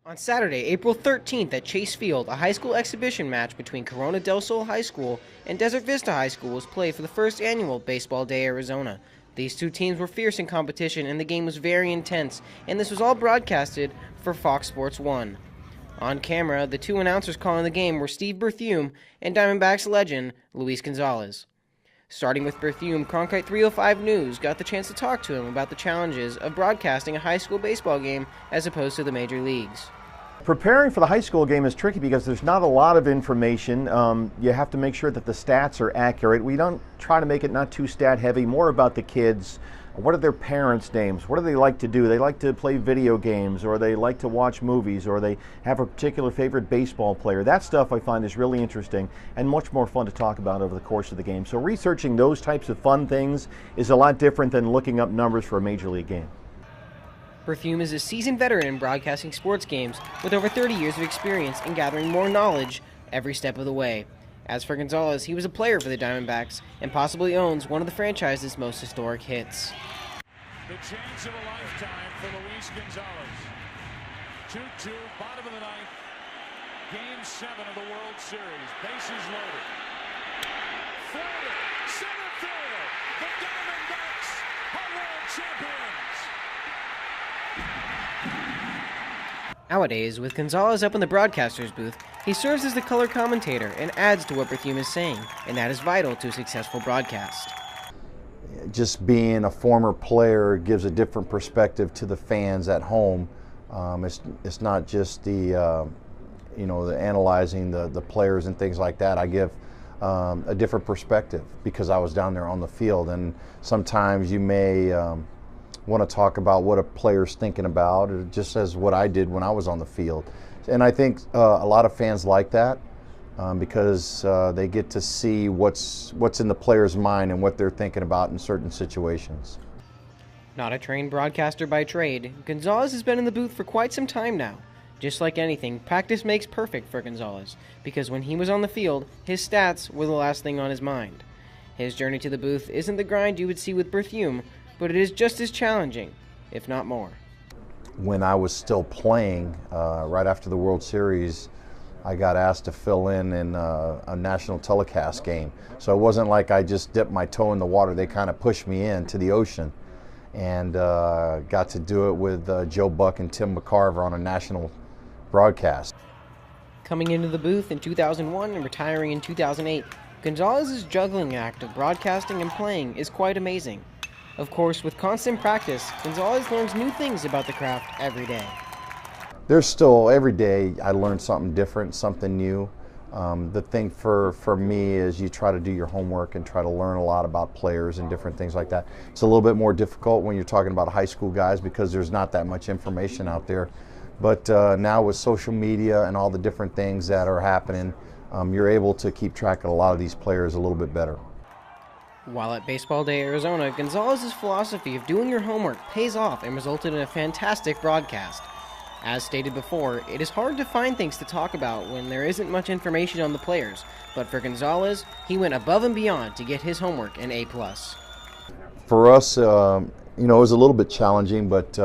On Saturday, April 13th at Chase Field, a high school exhibition match between Corona del Sol High School and Desert Vista High School was played for the first annual Baseball Day Arizona. These two teams were fierce in competition and the game was very intense, and this was all broadcasted for Fox Sports 1. On camera, the two announcers calling the game were Steve Berthume and Diamondbacks legend Luis Gonzalez. Starting with Berthume, Cronkite 305 News got the chance to talk to him about the challenges of broadcasting a high school baseball game as opposed to the major leagues. Preparing for the high school game is tricky because there's not a lot of information. You have to make sure that the stats are accurate. We don't try to make it not too stat heavy, more about the kids. What are their parents' names? What do they like to do? They like to play video games, or they like to watch movies, or they have a particular favorite baseball player. That stuff I find is really interesting and much more fun to talk about over the course of the game. So researching those types of fun things is a lot different than looking up numbers for a major league game. Berthume is a seasoned veteran in broadcasting sports games with over 30 years of experience in gathering more knowledge every step of the way. As for Gonzalez, he was a player for the Diamondbacks and possibly owns one of the franchise's most historic hits. The chance of a lifetime for Luis Gonzalez. 2-2, bottom of the ninth. Game 7 of the World Series. Bases loaded. Floater, center field. The Diamondbacks are world champions. Nowadays, with Gonzalez up in the broadcaster's booth, he serves as the color commentator and adds to what Berthume is saying, and that is vital to a successful broadcast. Just being a former player gives a different perspective to the fans at home. It's not just the the analyzing the players and things like that. I give a different perspective because I was down there on the field, and sometimes you may want to talk about what a player's thinking about, or just as what I did when I was on the field. And I think a lot of fans like that because they get to see what's in the player's mind and what they're thinking about in certain situations. Not a trained broadcaster by trade, Gonzalez has been in the booth for quite some time now. Just like anything, practice makes perfect for Gonzalez, because when he was on the field, his stats were the last thing on his mind. His journey to the booth isn't the grind you would see with Berthume, but it is just as challenging, if not more. When I was still playing, right after the World Series, I got asked to fill in a national telecast game. So it wasn't like I just dipped my toe in the water. They kind of pushed me into the ocean, and got to do it with Joe Buck and Tim McCarver on a national broadcast. Coming into the booth in 2001 and retiring in 2008, Gonzalez's juggling act of broadcasting and playing is quite amazing. Of course, with constant practice, Gonzalez learns new things about the craft every day. There's still, every day, I learn something different, something new. The thing for me is you try to do your homework and try to learn a lot about players and different things like that. It's a little bit more difficult when you're talking about high school guys because there's not that much information out there. But now with social media and all the different things that are happening, you're able to keep track of a lot of these players a little bit better. While at Baseball Day Arizona, Gonzalez's philosophy of doing your homework pays off and resulted in a fantastic broadcast. As stated before, it is hard to find things to talk about when there isn't much information on the players, but for Gonzalez, he went above and beyond to get his homework an A+. For us, it was a little bit challenging, but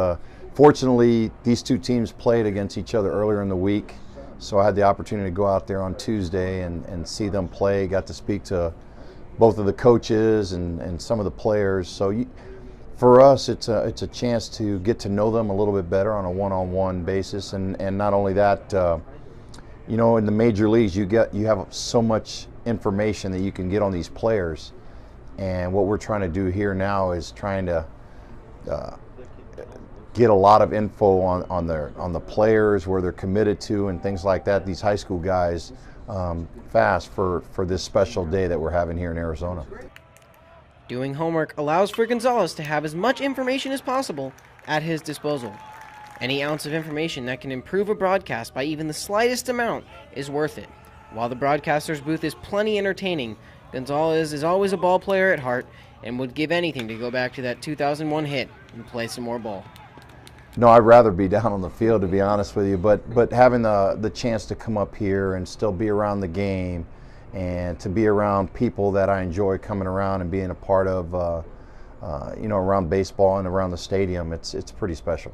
fortunately, these two teams played against each other earlier in the week, so I had the opportunity to go out there on Tuesday and see them play, got to speak to both of the coaches and some of the players. So for us, it's a chance to get to know them a little bit better on a one-on-one basis, and not only that, in the major leagues you have so much information that you can get on these players, and what we're trying to do here now is trying to get a lot of info on the players, where they're committed to, and things like that. These high school guys. Fast for this special day that we're having here in Arizona. Doing homework allows for Gonzalez to have as much information as possible at his disposal. Any ounce of information that can improve a broadcast by even the slightest amount is worth it. While the broadcaster's booth is plenty entertaining, Gonzalez is always a ball player at heart and would give anything to go back to that 2001 hit and play some more ball. No, I'd rather be down on the field, to be honest with you, but having the chance to come up here and still be around the game and to be around people that I enjoy coming around and being a part of, around baseball and around the stadium, it's pretty special.